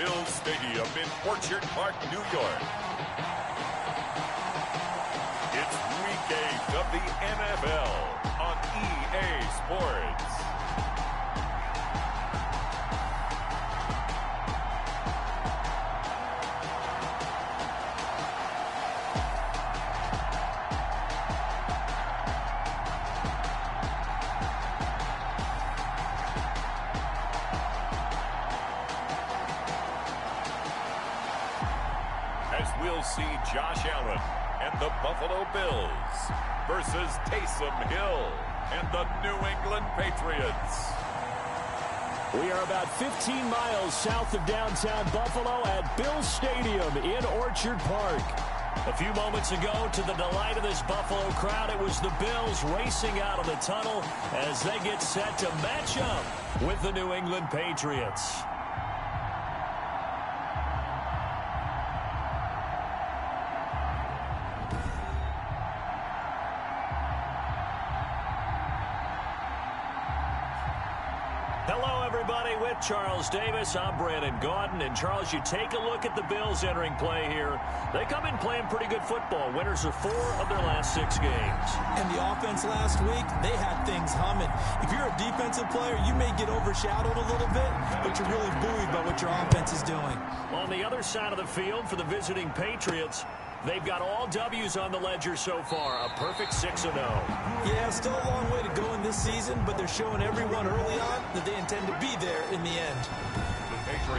Bills Stadium in Orchard Park, New York. It's Week 8 of the NFL on EA Sports. As we'll see Josh Allen and the Buffalo Bills versus Taysom Hill and the New England Patriots. We are about 15 miles south of downtown Buffalo at Bills Stadium in Orchard Park. A few moments ago, to the delight of this Buffalo crowd, it was the Bills racing out of the tunnel as they get set to match up with the New England Patriots. Hello, everybody. With Charles Davis, I'm Brandon Gaudin. And, Charles, you take a look at the Bills entering play here. They come in playing pretty good football. Winners of 4 of their last 6 games. And the offense last week, they had things humming. If you're a defensive player, you may get overshadowed a little bit, but you're really buoyed by what your offense is doing. On the other side of the field for the visiting Patriots, they've got all W's on the ledger so far, a perfect 6-0. Yeah, still a long way to go in this season, but they're showing everyone early on that they intend to be there in the end.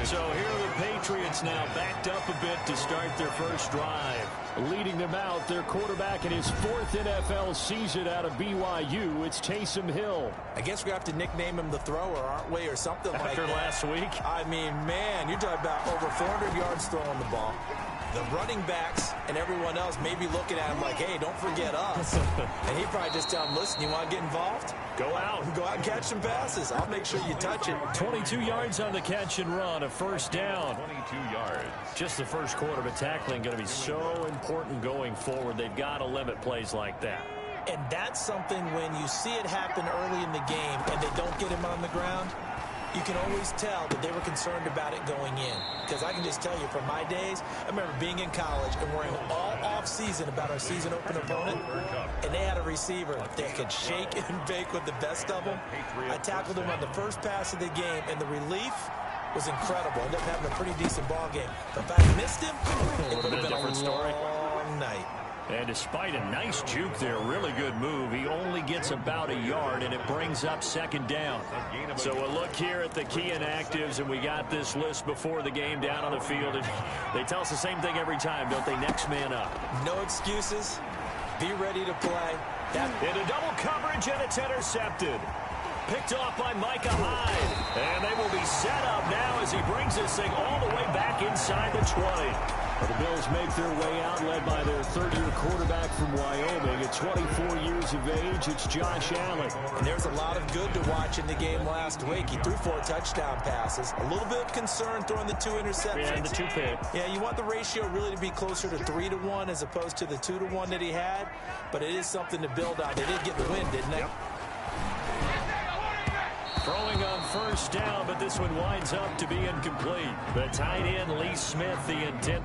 So here are the Patriots now backed up a bit to start their first drive. Leading them out, their quarterback in his 4th NFL season out of BYU, it's Taysom Hill. I guess we have to nickname him the thrower, aren't we, or something like that. After last week? I mean, man, you're talking about over 400 yards throwing the ball. The running backs and everyone else may be looking at him like, hey, don't forget us. And he probably just tell him, listen, you want to get involved? Go out. Go out and catch some passes. I'll make sure you touch it. 22 yards on the catch and run, a first down. 22 yards. Just the first quarter, but tackling going to be so important going forward. They've got to limit plays like that. And that's something when you see it happen early in the game and they don't get him on the ground, you can always tell that they were concerned about it going in. Because I can just tell you from my days, I remember being in college and worrying all off-season about our season open opponent, and they had a receiver that could shake and bake with the best of them. I tackled him on the first pass of the game, and the relief was incredible. I ended up having a pretty decent ball game. But if I missed him, it would have been a long night. And despite a nice juke there, really good move, he only gets about a yard, and it brings up second down. So we'll look here at the key inactives, and we got this list before the game down on the field. And they tell us the same thing every time, don't they? Next man up. No excuses. Be ready to play. Into double coverage, and it's intercepted. Picked off by Micah Hyde. And they will be set up now as he brings this thing all the way back inside the 20. The Bills make their way out, led by their third-year quarterback from Wyoming. At 24 years of age, it's Josh Allen. And there's a lot of good to watch in the game last week. He threw 4 touchdown passes. A little bit of concern throwing the 2 interceptions. Yeah, and the 2 picks. Yeah, you want the ratio really to be closer to 3-to-1 as opposed to the 2-to-1 that he had. But it is something to build on. They did get the win, didn't they? Yep. Throwing on first down, but this one winds up to be incomplete. The tight end, Lee Smith, the intent.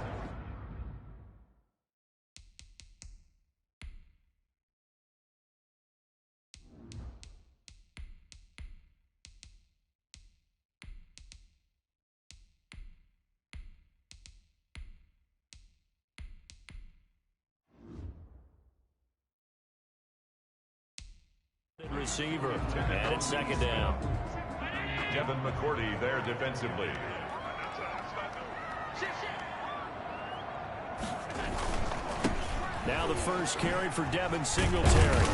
Receiver, and it's second down. Devin McCourty there defensively. Now the first carry for Devin Singletary.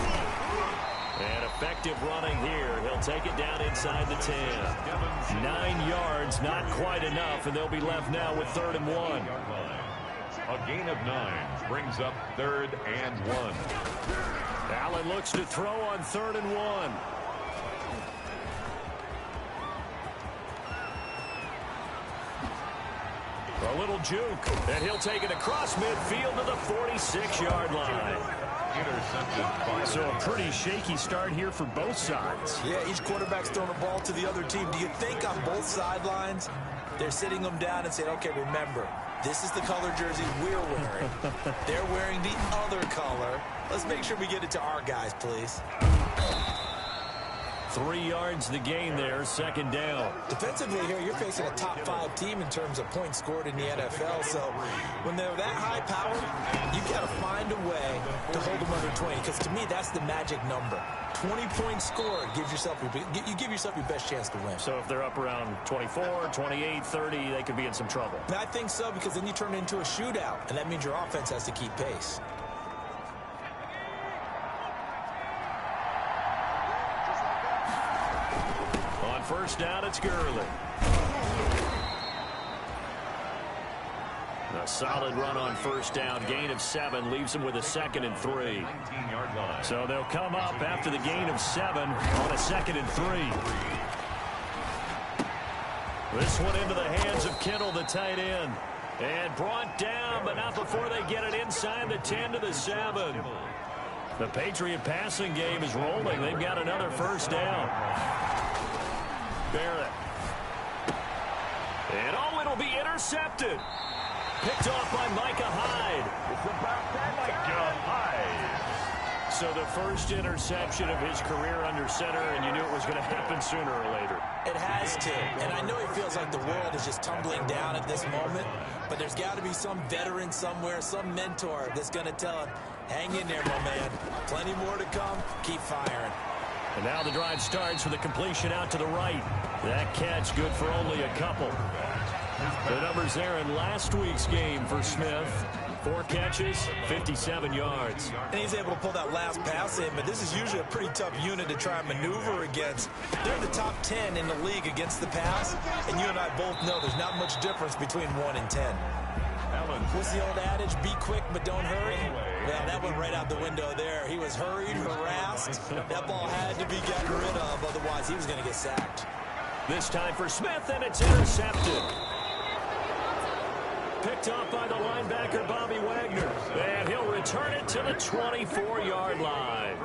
And effective running here. He'll take it down inside the 10. 9 yards, not quite enough, and they'll be left now with 3rd and 1. A gain of 9 brings up 3rd and 1. Allen looks to throw on 3rd and 1. A little juke, and he'll take it across midfield to the 46-yard line. Intercepted. So a pretty shaky start here for both sides. Yeah, each quarterback's throwing a ball to the other team. Do you think on both sidelines They're sitting them down and saying, okay, remember, this is the color jersey we're wearing. They're wearing the other color. Let's make sure we get it to our guys, please. 3 yards the gain there, second down. Defensively here, you're facing a top-5 team in terms of points scored in the NFL. So when they're that high-powered, you've got to find a way to hold them under 20. Because to me, that's the magic number. 20 points scored gives yourself you give yourself your best chance to win. So if they're up around 24, 28, 30, they could be in some trouble. And I think so, because then you turn it into a shootout, and that means your offense has to keep pace. On first down, it's Gurley. A solid run on first down. Gain of 7 leaves him with a 2nd and 3. So they'll come up after the gain of 7 on a 2nd and 3. This one into the hands of Kittle, the tight end. And brought down, but not before they get it inside the 10 to the 7. The Patriot passing game is rolling. They've got another first down. Barrett. And oh, it'll be intercepted. Picked off by Micah Hyde. It's about Micah Hyde. So the first interception of his career under center, and you knew it was going to happen sooner or later. It has to. And I know he feels like the world is just tumbling down at this moment, but there's got to be some veteran somewhere, some mentor that's going to tell him, hang in there, my man. Plenty more to come. Keep firing. And now the drive starts with a completion out to the right. That catch good for only a couple. The numbers there in last week's game for Smith. 4 catches, 57 yards. And he's able to pull that last pass in, but this is usually a pretty tough unit to try and maneuver against. They're the top 10 in the league against the pass, and you and I both know there's not much difference between 1 and 10. What's the old adage? Be quick, but don't hurry. Well, that went right out the window there. He was hurried, harassed. That ball had to be gotten rid of, otherwise he was going to get sacked. This time for Smith, and it's intercepted. Picked off by the linebacker, Bobby Wagner. And he'll return it to the 24-yard line.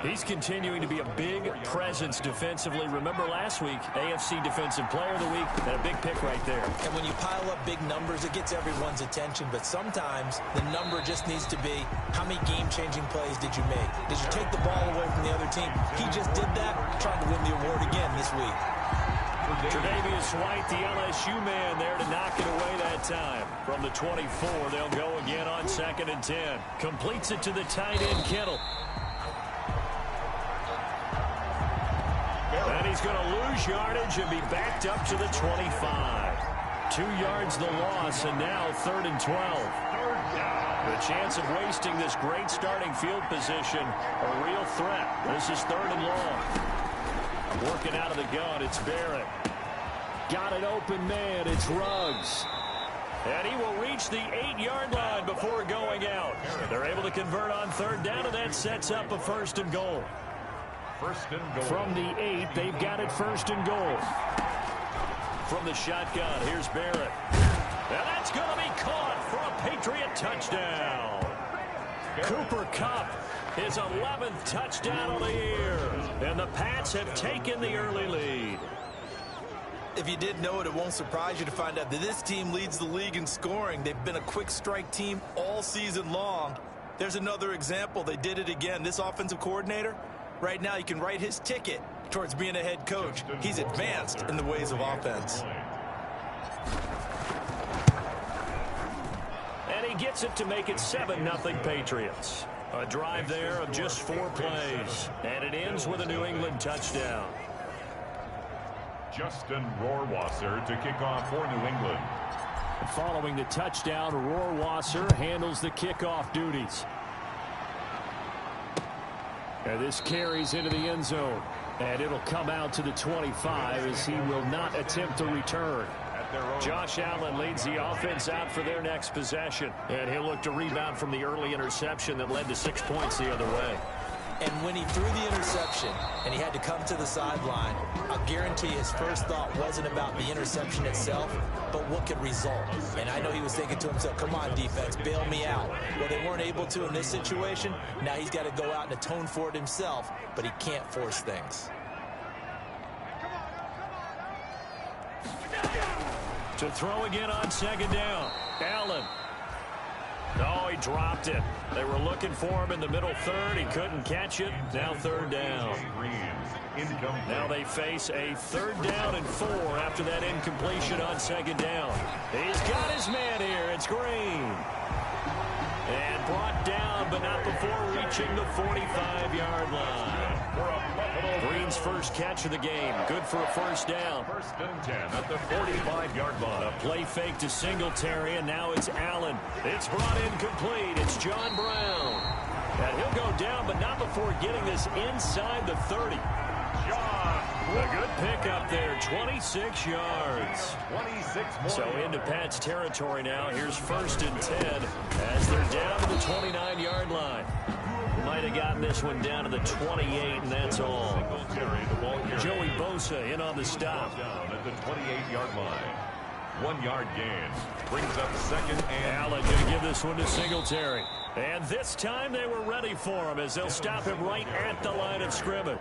He's continuing to be a big presence defensively. Remember last week, AFC Defensive Player of the Week, and a big pick right there. And when you pile up big numbers, it gets everyone's attention. But sometimes the number just needs to be, how many game-changing plays did you make? Did you take the ball away from the other team? He just did that, trying to win the award again this week. Tre'Davious White, the LSU man, there to knock it away that time. From the 24, they'll go again on 2nd and 10. Completes it to the tight end, Kittle. And he's going to lose yardage and be backed up to the 25. 2 yards the loss, and now 3rd and 12. The chance of wasting this great starting field position, a real threat. This is 3rd and long. Working out of the gun, it's Barrett. Got an open man, it's Ruggs. And he will reach the 8-yard line before going out. They're able to convert on 3rd down, and that sets up a 1st and goal. From the 8, they've got it 1st and goal. From the shotgun, here's Barrett. And that's going to be caught for a Patriot touchdown. Cooper Kupp, his 11th touchdown of the year. And the Pats have taken the early lead. If you did know it, it won't surprise you to find out that this team leads the league in scoring. They've been a quick strike team all season long. There's another example. They did it again. This offensive coordinator, right now you can write his ticket towards being a head coach. He's advanced in the ways of offense. And he gets it to make it 7-0 Patriots. A drive there of just 4 plays. And it ends with a New England touchdown. Justin Rohrwasser to kick off for New England. Following the touchdown, Rohrwasser handles the kickoff duties. And this carries into the end zone. And it'll come out to the 25 as he will not attempt to return. Josh Allen leads the offense out for their next possession. And he'll look to rebound from the early interception that led to 6 points the other way. And when he threw the interception and he had to come to the sideline, I'll guarantee his first thought wasn't about the interception itself, but what could result. And I know he was thinking to himself, come on, defense, bail me out. Well, they weren't able to in this situation. Now he's got to go out and atone for it himself, but he can't force things. To throw again on second down. Allen. Oh, he dropped it. They were looking for him in the middle third. He couldn't catch it. Now third down. Now they face a 3rd down and 4 after that incompletion on second down. He's got his man here. It's Green. And brought down, but not before reaching the 45-yard line. Green's first catch of the game. Good for a 1st down. 1st and 10 at the 45-yard line. A play fake to Singletary, and now it's Allen. It's brought in complete. It's John Brown. And he'll go down, but not before getting this inside the 30. A good pickup there, 26 yards. 26 more. So into Pat's territory now. Here's 1st and 10 as they're down to the 29-yard line. Might have gotten this one down to the 28, and that's all. Joey Bosa in on the stop. Down at the 28-yard line. 1-yard gain. Brings up 2nd and... Allen going to give this one to Singletary. And this time they were ready for him as they'll stop him right at the line of scrimmage.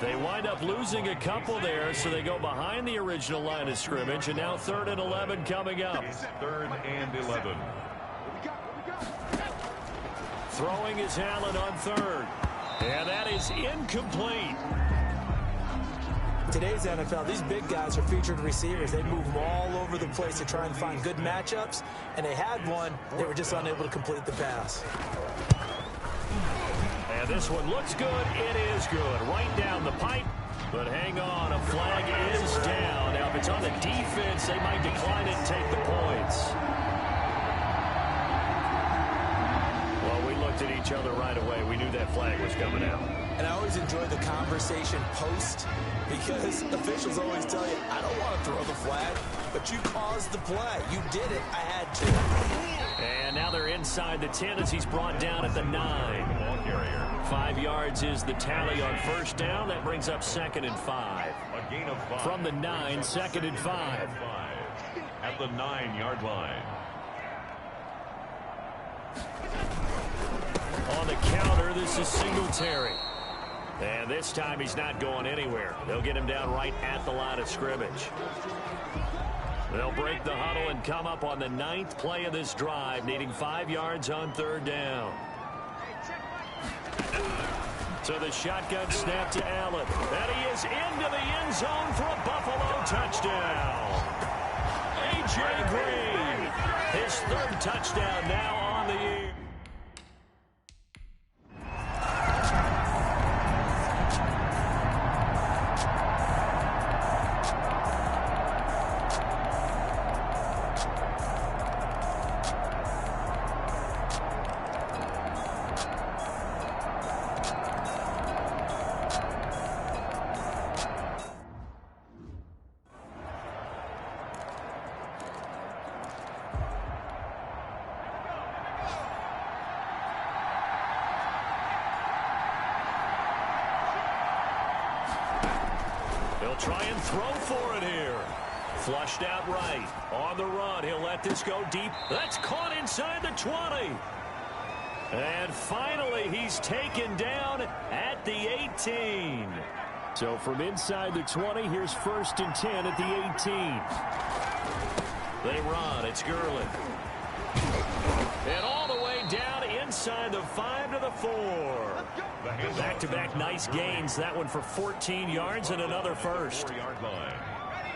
They wind up losing a couple there, so they go behind the original line of scrimmage, and now 3rd and 11 coming up. 3rd and 11. Throwing is Allen on 3rd. And that is incomplete. Today's NFL, these big guys are featured receivers. They move them all over the place to try and find good matchups, and they had one. They were just unable to complete the pass. And this one looks good. It is good. Right down the pipe. But hang on, a flag is down. Now, if it's on the defense, they might decline it and take the points. Well, we looked at each other right away. We knew that flag was coming out. And I always enjoy the conversation post, because officials always tell you, I don't want to throw the flag, but you caused the play. You did it. I had to. And now they're inside the 10 as he's brought down at the 9. 5 yards is the tally on 1st down. That brings up 2nd and 5. A gain of 5. From the 9, 2nd and 5. At the 9-yard line. On the counter, this is Singletary. And this time he's not going anywhere. They'll get him down right at the line of scrimmage. They'll break the huddle and come up on the 9th play of this drive, needing 5 yards on 3rd down. So the shotgun snap to Allen. And he is into the end zone for a Buffalo touchdown. A.J. Green, his 3rd touchdown now on the year. He'll try and throw for it here. Flushed out right. On the run, he'll let this go deep. That's caught inside the 20. And finally, he's taken down at the 18. So from inside the 20, here's 1st and 10 at the 18. They run. It's Gurley. And all the way down inside the 5 to the 4. Back-to-back nice gains. That one for 14 yards and another first. 4-yard line.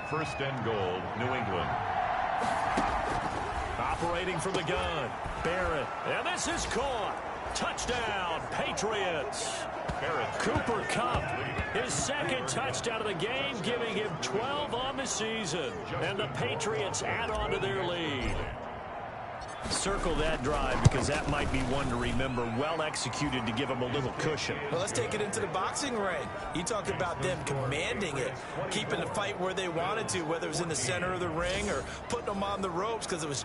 1st and goal, New England. Operating from the gun. Barrett. And this is caught. Touchdown, Patriots. Barrett. Cooper Kupp, his 2nd touchdown of the game, giving him 12 on the season. And the Patriots add on to their lead. Circle that drive because that might be one to remember. Well executed to give them a little cushion. Well, let's take it into the boxing ring. You talked about them commanding it, keeping the fight where they wanted to, whether it was in the center of the ring or putting them on the ropes because it was...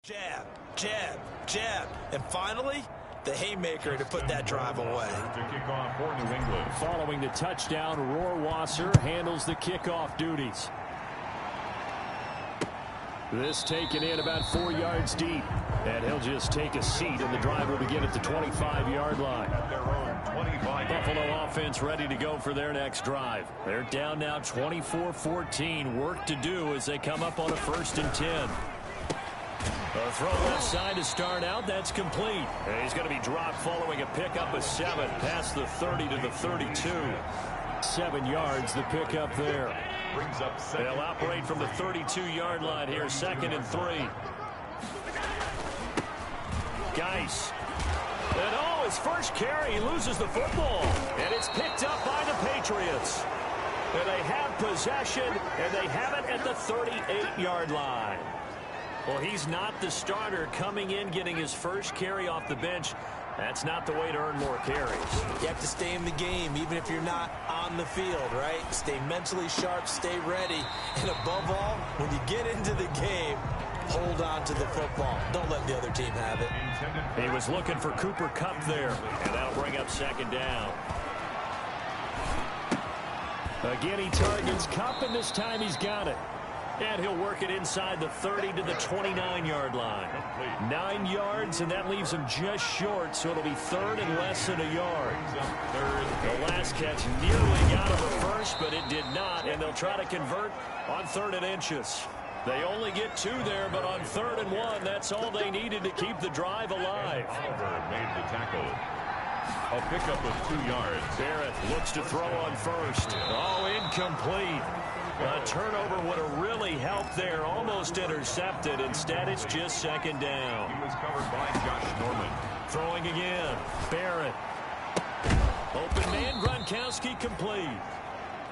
Jab, jab, jab, and finally, the haymaker to put that drive away. To kick off for New England. Following the touchdown, Rohrwasser handles the kickoff duties. This taken in about 4 yards deep. And he'll just take a seat, and the drive will begin at the 25-yard line. Buffalo offense ready to go for their next drive. They're down now 24-14. Work to do as they come up on a 1st and 10. A throw left side to start out. That's complete. And he's going to be dropped following a pickup of 7 past the 30 to the 32. 7 yards, the pickup there. They'll operate from the 32-yard line here, 2nd and 3. Geis. And his first carry, he loses the football. And it's picked up by the Patriots. And they have possession, and they have it at the 38-yard line. Well, he's not the starter coming in, getting his first carry off the bench. That's not the way to earn more carries. You have to stay in the game, even if you're not on the field, right? Stay mentally sharp, stay ready. And above all, when you get into the game, hold on to the football. Don't let the other team have it. He was looking for Cooper Kupp there, and that'll bring up 2nd down. Again, he targets Kupp, and this time he's got it. And he'll work it inside the 30 to the 29-yard line. 9 yards, and that leaves him just short, so it'll be 3rd and less than a yard. The last catch nearly got him a first, but it did not, and they'll try to convert on 3rd and inches. They only get 2 there, but on 3rd and 1, that's all they needed to keep the drive alive. Oliver made the tackle. A pickup of 2 yards. Barrett looks to throw on 1st. Oh, incomplete. A turnover would have really helped there. Almost intercepted. Instead, it's just 2nd down. He was covered by Josh Norman. Throwing again. Barrett. Open man, Gronkowski complete.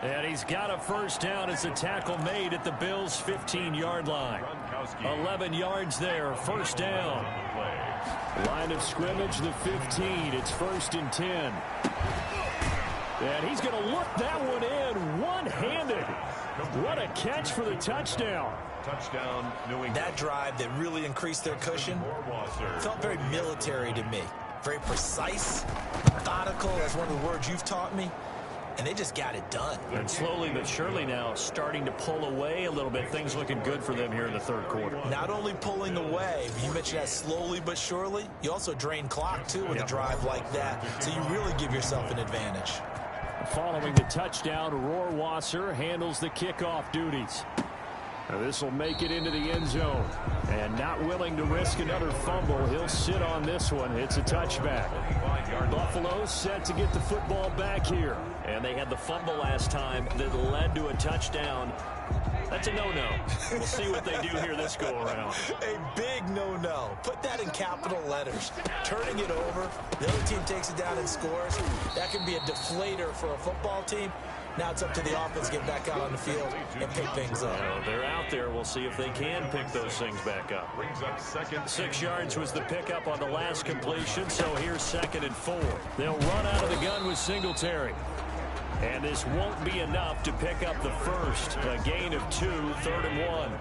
And he's got a 1st down as the tackle made at the Bills' 15-yard line. 11 yards there, 1st down. Line of scrimmage, the 15. It's 1st and 10. And he's going to look that one in one-handed. What a catch for the touchdown. Touchdown, New England. That drive that really increased their cushion felt very military to me. Very precise, methodical. That's one of the words you've taught me. And they just got it done. And slowly but surely now starting to pull away a little bit. Things looking good for them here in the 3rd quarter. Not only pulling away, but you mentioned that slowly but surely. You also drain clock, too, with a drive like that. So you really give yourself an advantage. Following the touchdown, Rohrwasser handles the kickoff duties. Now this will make it into the end zone. And not willing to risk another fumble, he'll sit on this one. It's a touchback. Buffalo set to get the football back here. And they had the fumble last time that led to a touchdown. That's a no-no. We'll see what they do here this go-around. A big no-no. Put that in capital letters. Turning it over, the other team takes it down and scores. That can be a deflator for a football team. Now it's up to the offense to get back out on the field and pick things up. Well, they're out there. We'll see if they can pick those things back up. 6 yards was the pickup on the last completion, so here's 2nd and 4. They'll run out of the gun with Singletary. And this won't be enough to pick up the first. A gain of 2, 3rd and 1.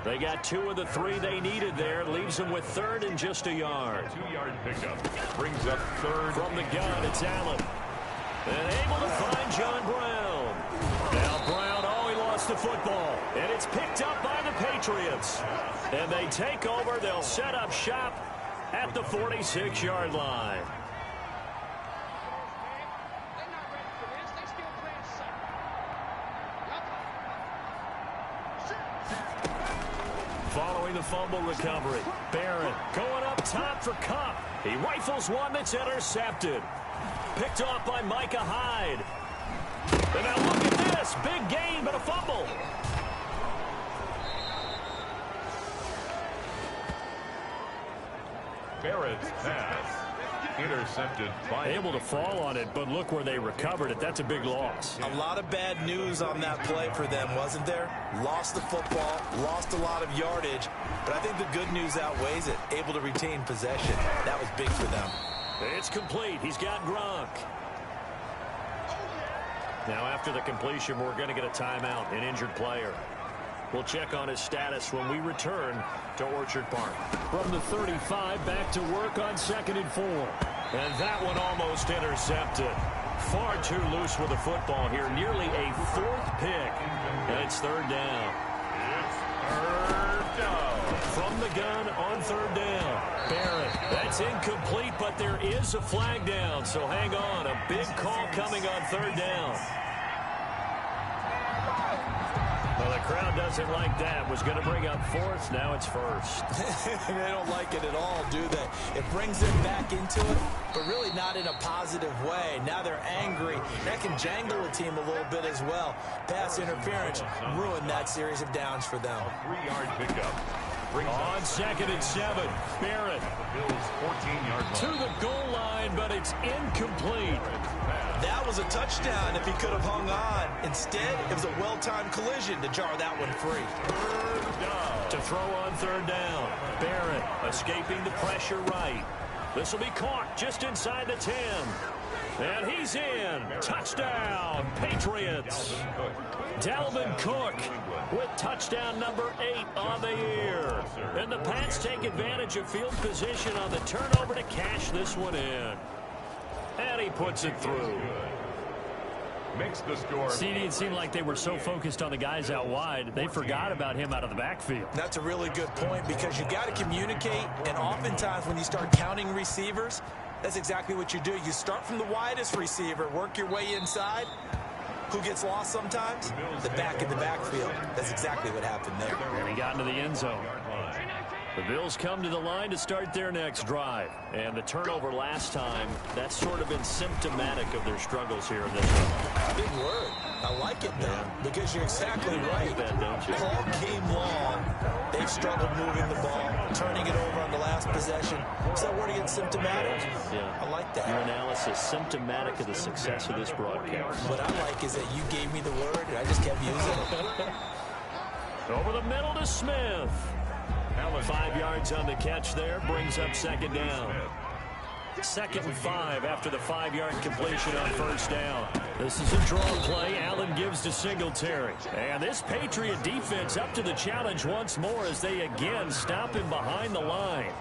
They got 2 of the 3 they needed there. Leaves them with 3rd and just a yard. 2-yard pickup. Brings up 3rd. From the gun, it's Allen. And able to find John Brown. Now Brown, he lost the football. And it's picked up by the Patriots. And they take over. They'll set up shop at the 46-yard line. Following the fumble recovery, Barrett going up top for Kupp. He rifles one that's intercepted. Picked off by Micah Hyde. And now look at this. Big gain, but a fumble. Barrett's pass. Intercepted by... Able to fall on it, but look where they recovered it. That's a big loss. A lot of bad news on that play for them, wasn't there? Lost the football, lost a lot of yardage, but I think the good news outweighs it. Able to retain possession. That was big for them. It's complete. He's got Gronk. Now after the completion, we're going to get a timeout, an injured player. We'll check on his status when we return to Orchard Park. From the 35, back to work on 2nd and 4. And that one almost intercepted. Far too loose with the football here. Nearly a 4th pick. And it's 3rd down. It's 3rd down. From the gun on third down. Barrett. That's incomplete, but there is a flag down, so hang on. A big call coming on third down. Well, the crowd doesn't like that. Was going to bring up fourth. Now it's first. They don't like it at all, do they? It brings them back into it, but really not in a positive way. Now they're angry. That can jangle a team a little bit as well. Pass interference ruined that series of downs for them. 3-yard pickup. On 2nd and 7, Barrett. Bills 14-yard line. To the goal line, but it's incomplete. That was a touchdown if he could have hung on. Instead, it was a well-timed collision to jar that one free. To throw on third down. Barrett escaping the pressure right. This will be caught just inside the 10. And he's in. Touchdown, Patriots. Dalvin Cook with touchdown number 8 on the year. And the Pats take advantage of field position on the turnover to cash this one in. And he puts it through. Makes the score. CD, it seemed like they were so focused on the guys out wide, they forgot about him out of the backfield. That's a really good point because you got to communicate, and oftentimes when you start counting receivers, that's exactly what you do. You start from the widest receiver, work your way inside. Who gets lost sometimes? The back in the backfield. That's exactly what happened there. And he got into the end zone. The Bills come to the line to start their next drive. And the turnover last time, that's sort of been symptomatic of their struggles here in this one. Big word. I like it, though, because you're exactly right. All game long, they've struggled moving the ball, turning it over on the last possession. Is that word again, symptomatic? Yeah. I like that. Your analysis, symptomatic of the success of this broadcast. What I like is that you gave me the word, and I just kept using it. Over the middle to Smith. 5 yards on the catch there, brings up 2nd down. 2nd and 5 after the 5-yard completion on first down. This is a draw play. Allen gives to Singletary. And this Patriot defense up to the challenge once more as they again stop him behind the line.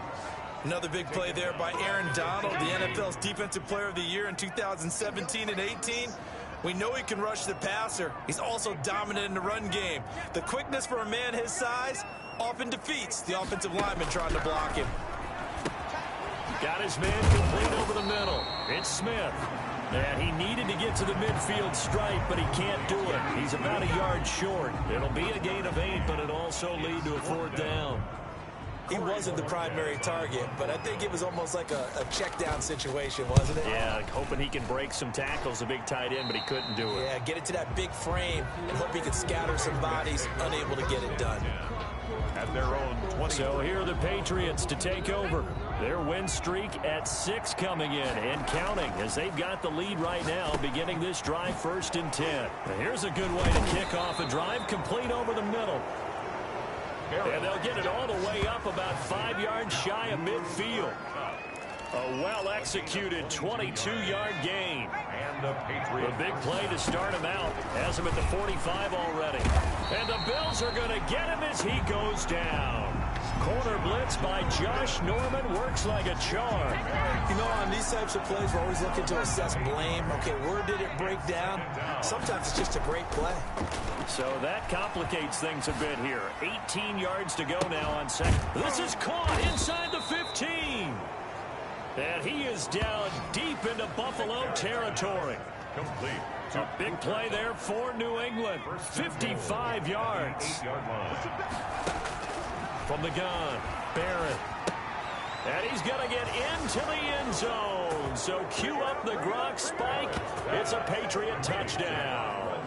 Another big play there by Aaron Donald, the NFL's Defensive Player of the Year in 2017 and 18. We know he can rush the passer. He's also dominant in the run game. The quickness for a man his size often defeats the offensive lineman trying to block him. Got his man complete over the middle. It's Smith. And he needed to get to the midfield stripe, but he can't do it. He's about a yard short. It'll be a gain of 8, but it'll also lead to a 4th down. He wasn't the primary target, but I think it was almost like a check down situation, wasn't it? Yeah, hoping he can break some tackles, a big tight end, but he couldn't do it. Yeah, get it to that big frame and hope he could scatter some bodies, unable to get it done. At their own 20. So here are the Patriots to take over. Their win streak at 6 coming in and counting as they've got the lead right now, beginning this drive 1st and 10. Now here's a good way to kick off a drive, complete over the middle. And they'll get it all the way up about 5 yards shy of midfield. A well-executed 22-yard gain. And the Patriots. The big play to start him out. Has him at the 45 already. And the Bills are going to get him as he goes down. Corner blitz by Josh Norman works like a charm. You know, on these types of plays, we're always looking to assess blame. Okay, where did it break down? Sometimes it's just a great play. So that complicates things a bit here. 18 yards to go now on 2nd. This is caught inside the 15. And he is down deep into Buffalo territory. Complete. A big play there for New England. 55 yards. 8-yard line. From the gun, Barrett. And he's going to get into the end zone. So cue up the Gronk spike. It's a Patriot touchdown.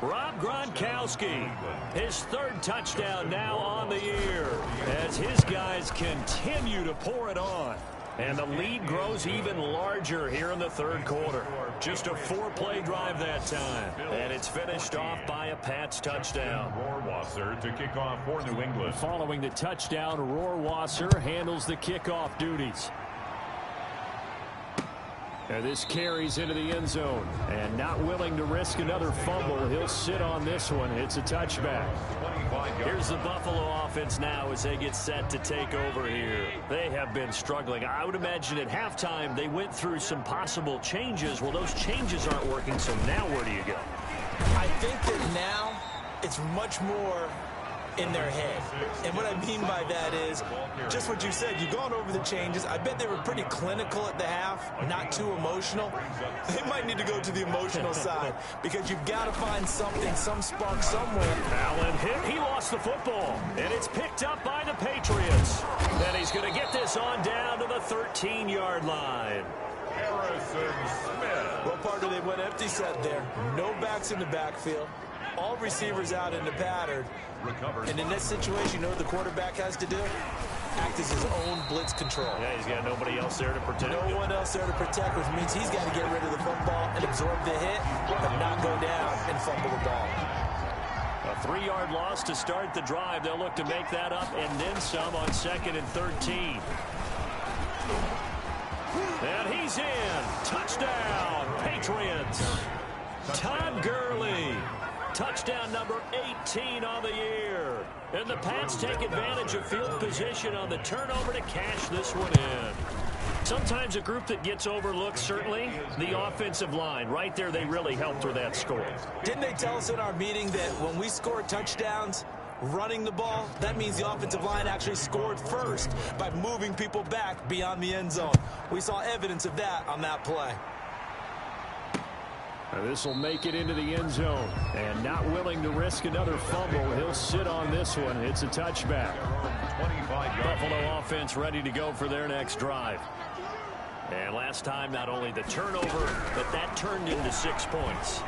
Rob Gronkowski, his 3rd touchdown now on the year as his guys continue to pour it on. And the lead grows even larger here in the 3rd quarter. Just a 4-play drive that time. And it's finished off by a Pats touchdown. Rohrwasser to kick off for New England. Following the touchdown, Rohrwasser handles the kickoff duties. And this carries into the end zone. And not willing to risk another fumble, he'll sit on this one. It's a touchback. Here's the Buffalo offense now as they get set to take over here. They have been struggling. I would imagine at halftime they went through some possible changes. Well, those changes aren't working, so now where do you go? I think that now it's much more in their head. And what I mean by that is just what you said. You've gone over the changes. I bet they were pretty clinical at the half, not too emotional. They might need to go to the emotional side because you've got to find something, some spark somewhere. Allen hit. He lost the football, and it's picked up by the Patriots. And he's going to get this on down to the 13-yard line. Well, partner, they went empty set there. No backs in the backfield. All receivers out in the pattern. And in this situation, you know what the quarterback has to do? Act as his own blitz control. Yeah, he's got nobody else there to protect. No one else there to protect, which means he's got to get rid of the football and absorb the hit, but not go down and fumble the ball. A 3-yard loss to start the drive. They'll look to make that up and then some on 2nd and 13. And he's in. Touchdown, Patriots. Todd Gurley. Touchdown number 18 on the year. And the Pats take advantage of field position on the turnover to cash this one in. Sometimes a group that gets overlooked, certainly, the offensive line. Right there, they really helped with that score. Didn't they tell us in our meeting that when we score touchdowns running the ball, that means the offensive line actually scored first by moving people back beyond the end zone? We saw evidence of that on that play. This will make it into the end zone. And not willing to risk another fumble, he'll sit on this one. It's a touchback. Buffalo offense ready to go for their next drive. And last time, not only the turnover, but that turned into 6 points.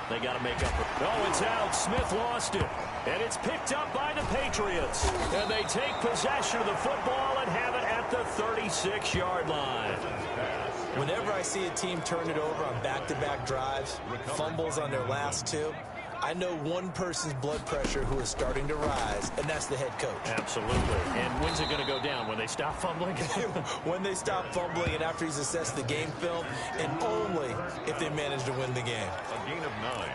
They got to make up. Oh, it's out. Smith lost it. And it's picked up by the Patriots. And they take possession of the football and have it at the 36-yard line. Whenever I see a team turn it over on back-to-back drives, fumbles on their last two, I know one person's blood pressure who is starting to rise, and that's the head coach. Absolutely. And when's it going to go down? When they stop fumbling? When they stop fumbling and after he's assessed the game film, and only if they manage to win the game. A gain of 9.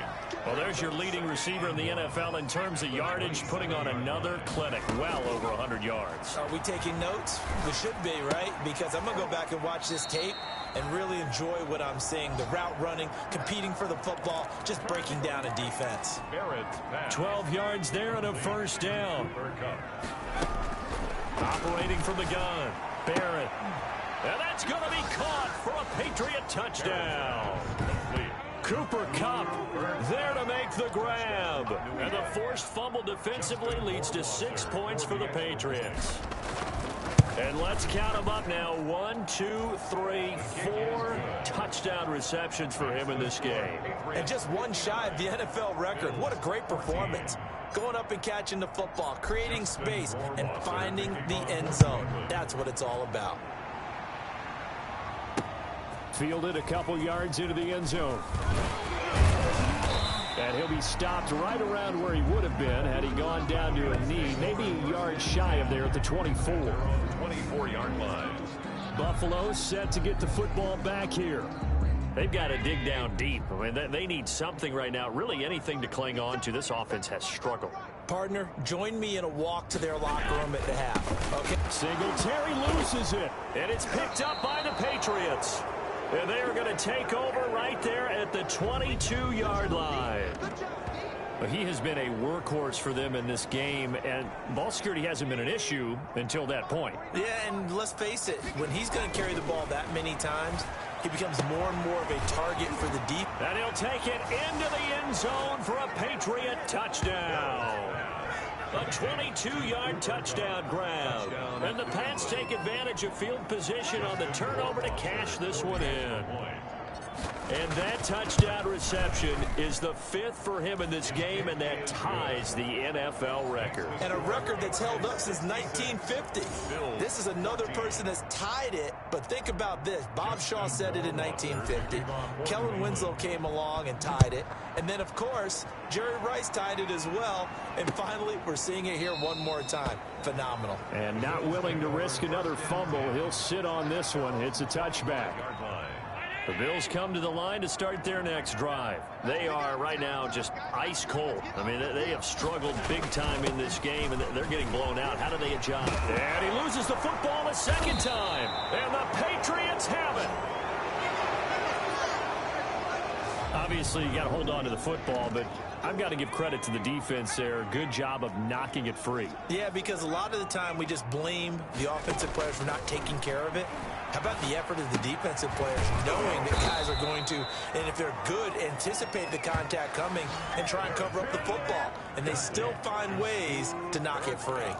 Well, there's your leading receiver in the NFL in terms of yardage, putting on another clinic, well over 100 yards. Are we taking notes? We should be, right? Because I'm going to go back and watch this tape and really enjoy what I'm seeing. The route running, competing for the football, just breaking down a defense. 12 yards there and a first down. Operating from the gun, Barrett. And that's going to be caught for a Patriot touchdown. Cooper Kupp there to make the grab. And the forced fumble defensively leads to 6 points for the Patriots. And let's count them up now. 1, 2, 3, 4 touchdown receptions for him in this game. And just one shy of the NFL record. What a great performance. Going up and catching the football, creating space, and finding the end zone. That's what it's all about. Fielded a couple yards into the end zone. And he'll be stopped right around where he would have been had he gone down to a knee, maybe a yard shy of there at the 24. 24-yard line. Buffalo set to get the football back here. They've got to dig down deep. I mean, they need something right now, really anything to cling on to. This offense has struggled. Partner, join me in a walk to their locker room at the half. Okay. Singletary loses it, and it's picked up by the Patriots. And they are going to take over right there at the 22-yard line. He has been a workhorse for them in this game, and ball security hasn't been an issue until that point. Yeah, and let's face it, when he's going to carry the ball that many times, he becomes more and more of a target for the deep. And he'll take it into the end zone for a Patriot touchdown. A 22-yard touchdown grab. And the Pats take advantage of field position on the turnover to cash this one in. And that touchdown reception is the 5th for him in this game, and that ties the NFL record. And a record that's held up since 1950. This is another person that's tied it, but think about this. Bob Shaw said it in 1950. Kellen Winslow came along and tied it. And then, of course, Jerry Rice tied it as well. And finally, we're seeing it here one more time. Phenomenal. And not willing to risk another fumble. He'll sit on this one. It's a touchback. The Bills come to the line to start their next drive. They are right now just ice cold. I mean, they have struggled big time in this game, and they're getting blown out. How do they adjust? And he loses the football a second time. And the Patriots have it. Obviously, you got to hold on to the football, but I've got to give credit to the defense there. Good job of knocking it free. Yeah, because a lot of the time we just blame the offensive players for not taking care of it. How about the effort of the defensive players, knowing that guys are going to, and if they're good, anticipate the contact coming and try and cover up the football. And they still find ways to knock it free.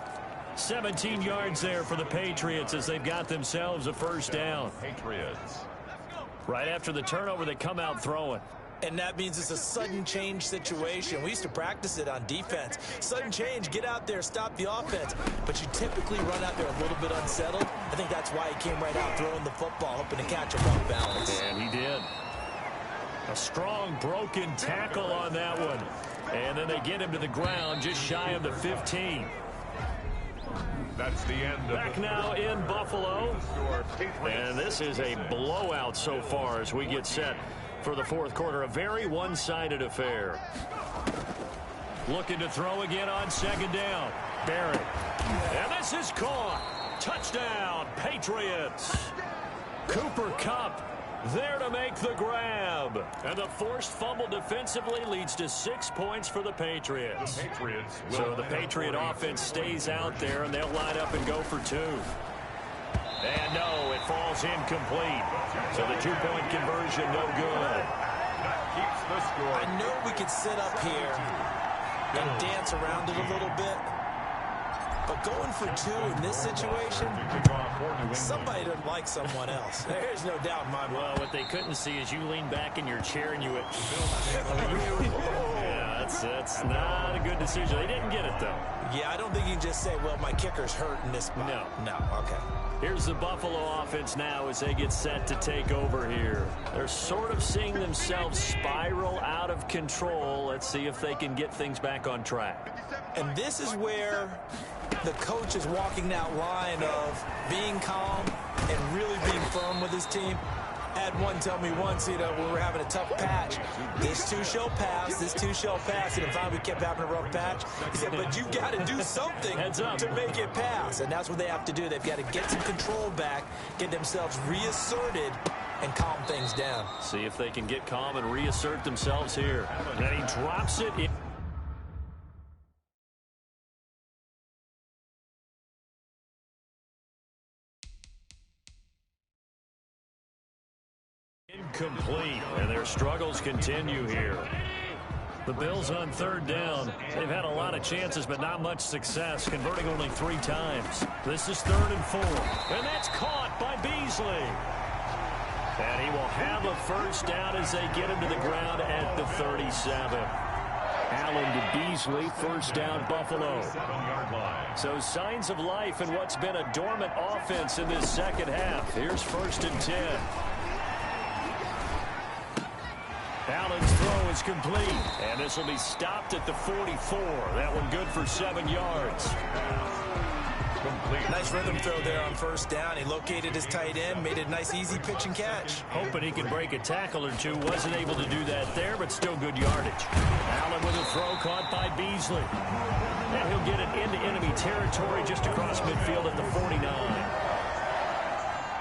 17 yards there for the Patriots as they've got themselves a first down. Patriots. Right after the turnover, they come out throwing. And that means it's a sudden change situation. We used to practice it on defense. Sudden change, get out there, stop the offense. But you typically run out there a little bit unsettled. I think that's why he came right out throwing the football, hoping to catch him off balance. And he did. A strong broken tackle on that one. And then they get him to the ground just shy of the 15. That's the end. Back now in Buffalo. And this is a blowout so far as we get set for the fourth quarter. A very one-sided affair. Looking to throw again on second down. Barrett. And this is caught. Touchdown, Patriots. Cooper Kupp there to make the grab. And the forced fumble defensively leads to 6 points for the Patriots. So the Patriot offense stays out there, and they'll line up and go for 2. And no, it falls incomplete. So the 2-point conversion, no good. Keeps the score. I know we could sit up here and dance around it a little bit. But going for 2 in this situation, somebody doesn't like someone else. There's no doubt in my mind. Well, what they couldn't see is you lean back in your chair and you went, yeah, that's not a good decision. They didn't get it, though. Yeah, I don't think you can just say, well, my kicker's hurt in this spot. No. Okay. Here's the Buffalo offense now as they get set to take over here. They're sort of seeing themselves spiral out of control. Let's see if they can get things back on track. And this is where the coach is walking that line of being calm and really being firm with his team. I had one tell me once, when we were having a tough patch, this too shall pass, this too shall pass. And finally we kept having a rough patch. He said, but you've got to do something to make it pass. And that's what they have to do. They've got to get some control back, get themselves reasserted, and calm things down. See if they can get calm and reassert themselves here. And then he drops it in. Incomplete, and their struggles continue here. The Bills on third down. They've had a lot of chances, but not much success, converting only 3 times. This is 3rd and 4, and that's caught by Beasley. And he will have a first down as they get him to the ground at the 37. Allen to Beasley, first down Buffalo. So signs of life in what's been a dormant offense in this second half. Here's 1st and 10. Allen's throw is complete, and this will be stopped at the 44. That one good for 7 yards. Nice rhythm throw there on first down. He located his tight end, made it a nice, easy pitch and catch. Hoping he could break a tackle or two. Wasn't able to do that there, but still good yardage. Allen with a throw caught by Beasley. And he'll get it into enemy territory just across midfield at the 49.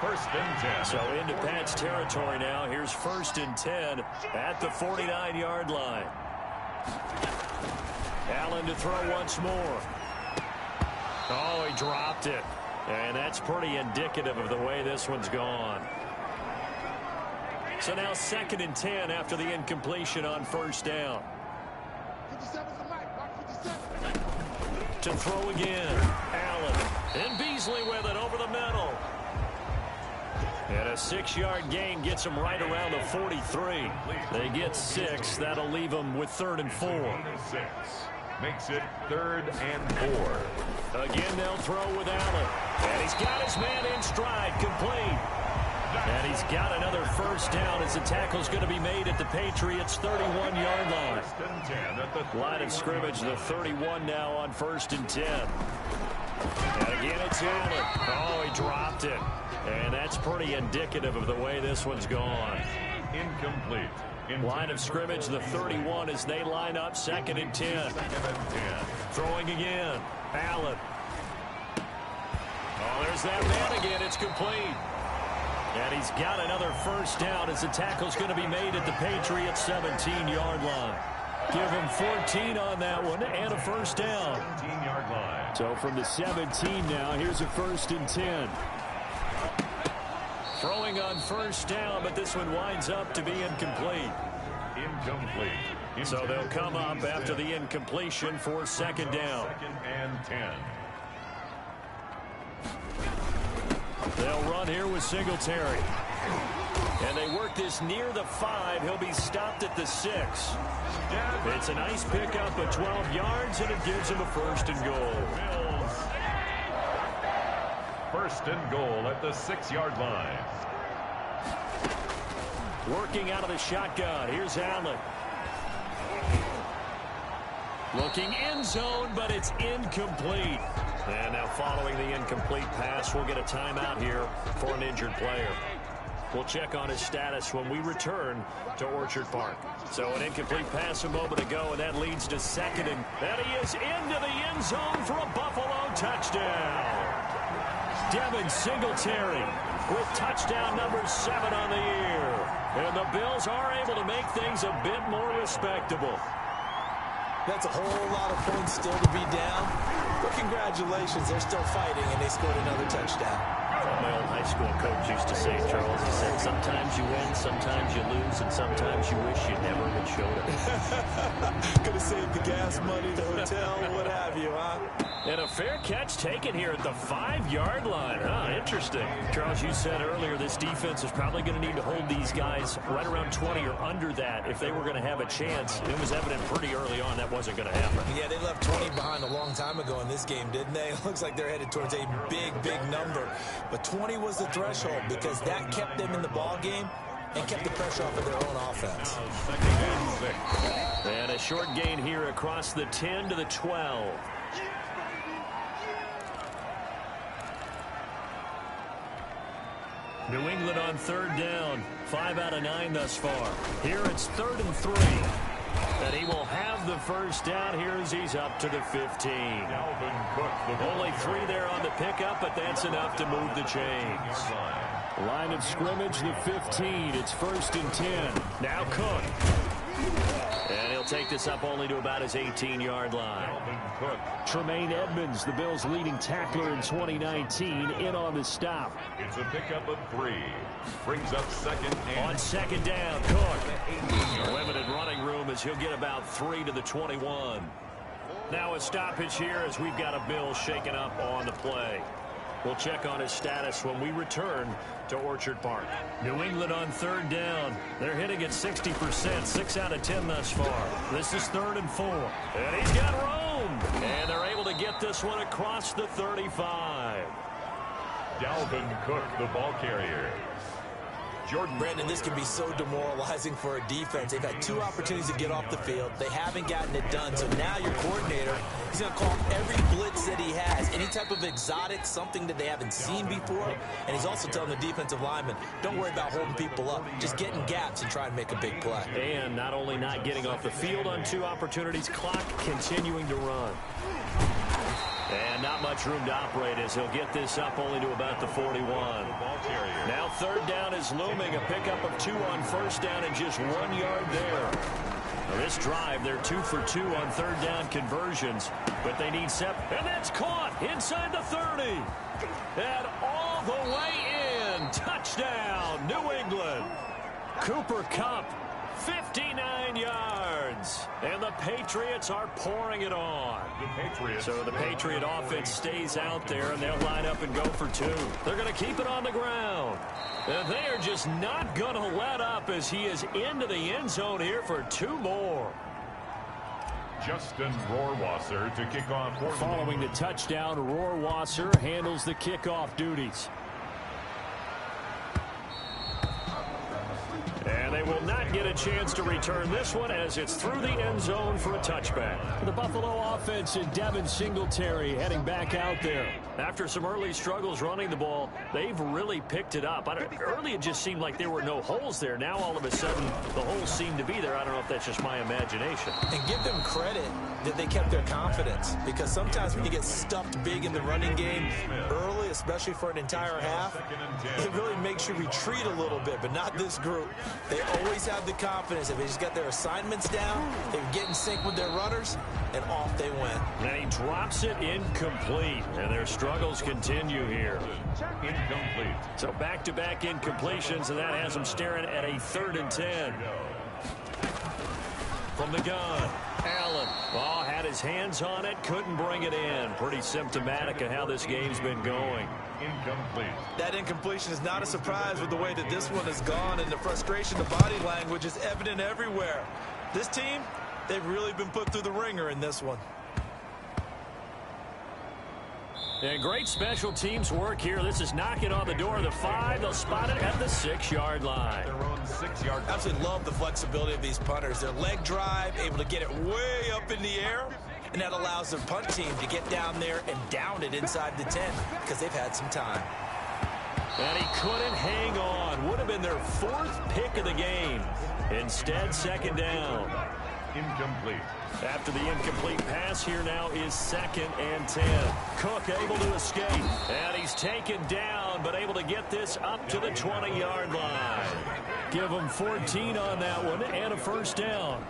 1st and 10. So into Pat's territory now. Here's 1st and 10 at the 49-yard line. Allen to throw once more. Oh, he dropped it. And that's pretty indicative of the way this one's gone. So now 2nd and 10 after the incompletion on first down. To throw again. Allen. And Beasley with it over the middle. And a 6-yard gain gets them right around the 43. They get 6. That'll leave them with 3rd and 4. 6. Makes it 3rd and 4. Again, they'll throw with Allen. And he's got his man in stride, complete. And he's got another first down as the tackle's going to be made at the Patriots' 31-yard line. Line of scrimmage, the 31 now on 1st and 10. And again, it's Allen. Oh, he dropped it. And that's pretty indicative of the way this one's gone. Incomplete. Line of scrimmage, the 31 as they line up, 2nd and 10. Throwing again. Allen. Oh, there's that man again. It's complete. And he's got another first down as the tackle's going to be made at the Patriots' 17-yard line. Give him 14 on that one and a first down. 17-yard line. So from the 17 now, here's a 1st and 10. Throwing on first down, but this one winds up to be incomplete. Incomplete. So they'll come up after the incompletion for 2nd down. 2nd and 10. They'll run here with Singletary. And they work this near the 5. He'll be stopped at the 6. It's a nice pickup of 12 yards, and it gives him a 1st and goal. 1st and goal at the 6-yard line. Working out of the shotgun. Here's Allen. Looking end zone, but it's incomplete. And now following the incomplete pass, we'll get a timeout here for an injured player. We'll check on his status when we return to Orchard Park. So an incomplete pass a moment ago, and that leads to 2nd and he is into the end zone for a Buffalo touchdown. Devin Singletary with touchdown number 7 on the year. And the Bills are able to make things a bit more respectable. That's a whole lot of points still to be down. But congratulations, they're still fighting, and they scored another touchdown. My old high school coach used to say, Charles, he said, sometimes you win, sometimes you lose, and sometimes you wish you never had showed up. Could have saved the gas money, the hotel, what have you, huh? And a fair catch taken here at the 5-yard line. Interesting. Charles, you said earlier this defense is probably going to need to hold these guys right around 20 or under that if they were going to have a chance. It was evident pretty early on that wasn't going to happen. Yeah, they left 20 behind a long time ago in this game, didn't they? It looks like they're headed towards a big, big number. But 20 was the threshold because that kept them in the ball game and kept the pressure off of their own offense. 2nd and 6. And a short gain here across the 10 to the 12. New England on 3rd down. 5 out of 9 thus far. Here it's 3rd and 3. And he will have the first down here as he's up to the 15. Only 3 there on the pickup, but that's enough to move the chains. Line of scrimmage, the 15. It's 1st and 10. Now Cook. And he'll take this up only to about his 18-yard line. Tremaine Edmonds, the Bills' leading tackler in 2019, in on the stop. It's a pickup of 3. Brings up 2nd and... On 2nd down, Cook. Limited running room as he'll get about 3 to the 21. Now a stoppage here as we've got a Bill shaken up on the play. We'll check on his status when we return to Orchard Park. New England on 3rd down. They're hitting at 60%, 6 out of 10 thus far. This is 3rd and 4. And he's got room. And they're able to get this one across the 35. Dalvin Cook, the ball carrier. Brandon, this can be so demoralizing for a defense. They've had 2 opportunities to get off the field. They haven't gotten it done. So now your coordinator, he's going to call every blitz that he has, any type of exotic, something that they haven't seen before. And he's also telling the defensive lineman, don't worry about holding people up. Just get in gaps and try and make a big play. And not only not getting off the field on 2 opportunities, clock continuing to run. And not much room to operate as he'll get this up only to about the 41. Now 3rd down is looming. A pickup of 2 on 1st down and just 1 yard there. Now this drive, they're 2 for 2 on 3rd down conversions, but they need 7. And that's caught inside the 30. And all the way in. Touchdown, New England. Cooper Kupp, 59 yards. And the Patriots are pouring it on. So the Patriot offense stays out there, and they'll line up and go for 2. They're going to keep it on the ground. And they are just not going to let up as he is into the end zone here for 2 more. Justin Rohrwasser to kick off. Following the touchdown, Rohrwasser handles the kickoff duties. And they will not get a chance to return this one as it's through the end zone for a touchback. The Buffalo offense and Devin Singletary heading back out there. After some early struggles running the ball, they've really picked it up. Early it just seemed like there were no holes there. Now all of a sudden the holes seem to be there. I don't know if that's just my imagination. And give them credit that they kept their confidence, because sometimes when you get stuffed big in the running game early, especially for an entire half, it really makes you retreat a little bit, but not this group. They always have the confidence. If they just got their assignments down, they would get in sync with their runners, and off they went. And he drops it incomplete, and their struggles continue here. Incomplete. So back-to-back incompletions, and that has them staring at a 3rd and 10. From the gun, Allen. Oh, had his hands on it, couldn't bring it in. Pretty symptomatic of how this game's been going. Incomplete. That incompletion is not a surprise with the way that this one has gone, and the frustration, the body language is evident everywhere. This team, they've really been put through the ringer in this one. And great special teams work here. This is knocking on the door of the 5. They'll spot it at the 6-yard line. Their own 6-yard line. Absolutely love the flexibility of these punters. Their leg drive, able to get it way up in the air, and that allows their punt team to get down there and down it inside the 10 because they've had some time. And he couldn't hang on. Would have been their 4th pick of the game. Instead, 2nd down. Incomplete. After the incomplete pass, here now is 2nd and 10. Cook able to escape. And he's taken down, but able to get this up to the 20-yard line. Give him 14 on that one and a 1st down.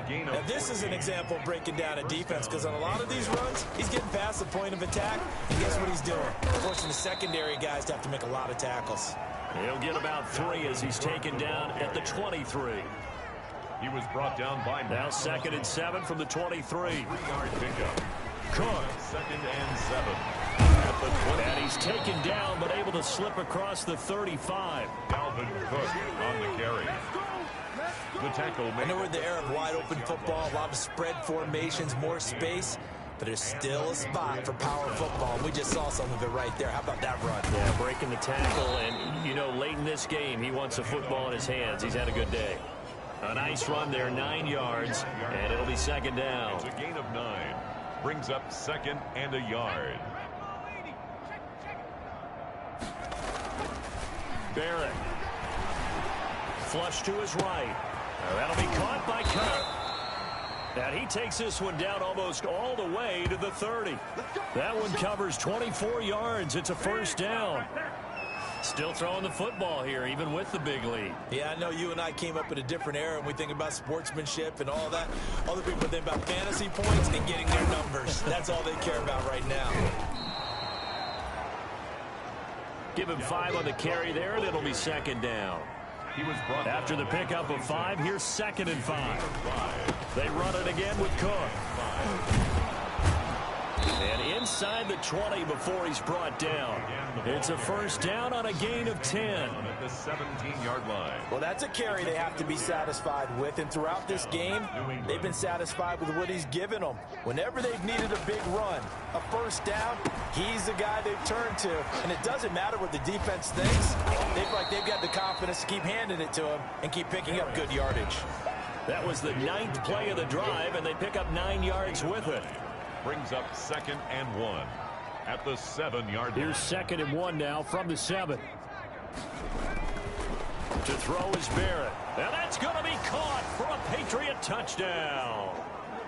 Now, this is an example of breaking down a defense because on a lot of these runs, he's getting past the point of attack, and guess what he's doing? Forcing the secondary guys to have to make a lot of tackles. He'll get about 3 as he's taken down at the 23. He was brought down by now 2nd and 7 from the 23. 3-yard pickup. Cook. 2nd and 7. At the 20. And he's taken down but able to slip across the 35. Dalvin Cook on the carry. The tackle made. I know we're in the era of wide open football, a lot of spread formations, more space, but there's still a spot for power football. We just saw some of it right there. How about that run? Yeah, breaking the tackle, and, you know, late in this game, he wants the football in his hands. He's had a good day. A nice run there, 9 yards, and it'll be 2nd down. It's a gain of 9. Brings up 2nd and a yard. Barrett. Flush to his right. That'll be caught by Cook. And he takes this one down almost all the way to the 30. That one covers 24 yards. It's a 1st down. Still throwing the football here, even with the big lead. Yeah, I know you and I came up in a different era, and we think about sportsmanship and all that. Other people think about fantasy points and getting their numbers. That's all they care about right now. Give him 5 on the carry there, and it'll be 2nd down. He was brought after the pickup of 5, here's 2nd and 5. They run it again with Cook. And inside the 20 before he's brought down. It's a 1st down on a gain of 10. At the 17-yard line. Well, that's a carry they have to be satisfied with. And throughout this game, they've been satisfied with what he's given them. Whenever they've needed a big run, a 1st down, he's the guy they've turned to. And it doesn't matter what the defense thinks. They feel like they've got the confidence to keep handing it to him and keep picking up good yardage. That was the 9th play of the drive, and they pick up 9 yards with it. Brings up 2nd and 1 at the 7-yard line. Here's 2nd and 1 now from the 7. To throw is Barrett. Now that's going to be caught for a Patriot touchdown.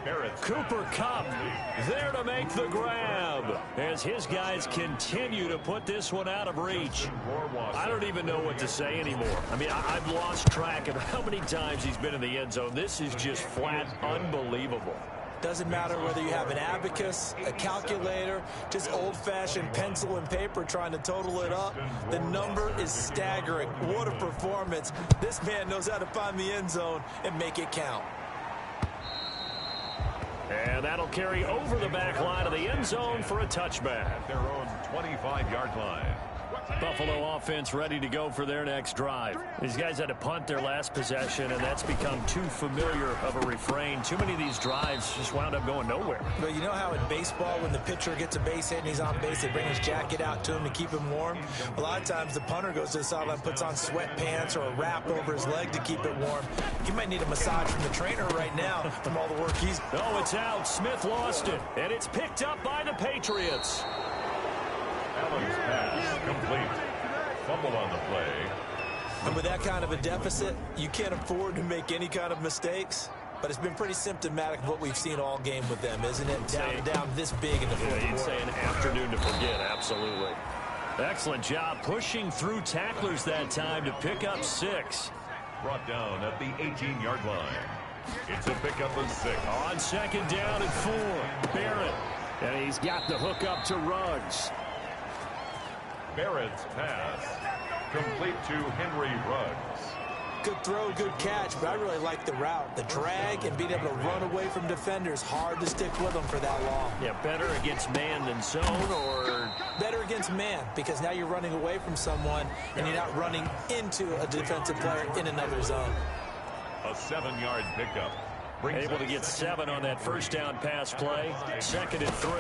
Barrett. Cooper Kupp there to make the grab as his guys continue to put this one out of reach. I don't even know what to say anymore. I mean, I've lost track of how many times he's been in the end zone. This is just flat unbelievable. Doesn't matter whether you have an abacus, a calculator, just old-fashioned pencil and paper trying to total it up. The number is staggering. What a performance. This man knows how to find the end zone and make it count. And that'll carry over the back line of the end zone for a touchback. At their own 25-yard line. Buffalo offense ready to go for their next drive. These guys had to punt their last possession, and that's become too familiar of a refrain. Too many of these drives just wound up going nowhere. But you know how in baseball, when the pitcher gets a base hit and he's on base, they bring his jacket out to him to keep him warm? A lot of times the punter goes to the sideline, puts on sweatpants or a wrap over his leg to keep it warm. He might need a massage from the trainer right now from all the work he's... Oh, it's out. Smith lost it, and it's picked up by the Patriots. Allen's pass complete. Fumble on the play. And with that kind of a deficit, you can't afford to make any kind of mistakes. But it's been pretty symptomatic of what we've seen all game with them, isn't it? Down this big in the fourth quarter. You'd say an afternoon to forget, absolutely. Excellent job pushing through tacklers that time to pick up 6. brought down at the 18-yard line. It's a pickup of 6. On second down and 4. Barrett. And he's got the hook up to Ruggs. Barrett's pass complete to Henry Ruggs. Good throw, good catch, but I really like the route. The drag and being able to run away from defenders, hard to stick with them for that long. Yeah, better against man than zone, or better against man, because now you're running away from someone and you're not running into a defensive player in another zone. A 7-yard pickup. Able to get 7 on that first down pass play. Second and 3.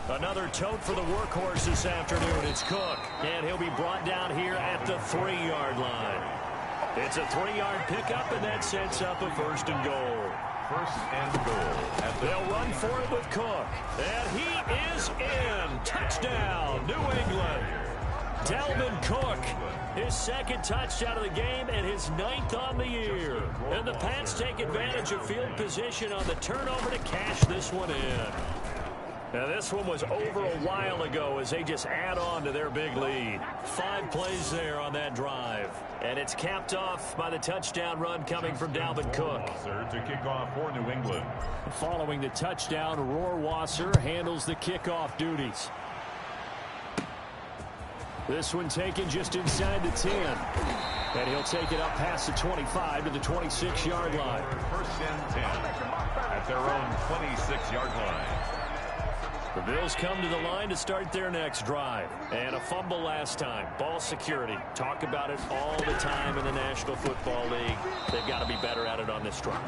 Another tote for the workhorse this afternoon. It's Cook, and he'll be brought down here at the 3-yard line. It's a 3-yard pickup, and that sets up a first and goal. First and goal. They'll run for it with Cook. And he is in. Touchdown, New England. Dalvin Cook, his second touchdown of the game and his 9th on the year. And the Pats take advantage of field position on the turnover to cash this one in. Now, this one was over a while ago as they just add on to their big lead. 5 plays there on that drive. And it's capped off by the touchdown run coming from Dalvin Cook. To kick off for New England. Following the touchdown, Rohrwasser handles the kickoff duties. This one taken just inside the 10. And he'll take it up past the 25 to the 26-yard line. First and 10 at their own 26-yard line. The Bills come to the line to start their next drive. And a fumble last time. Ball security. Talk about it all the time in the National Football League. They've got to be better at it on this drive.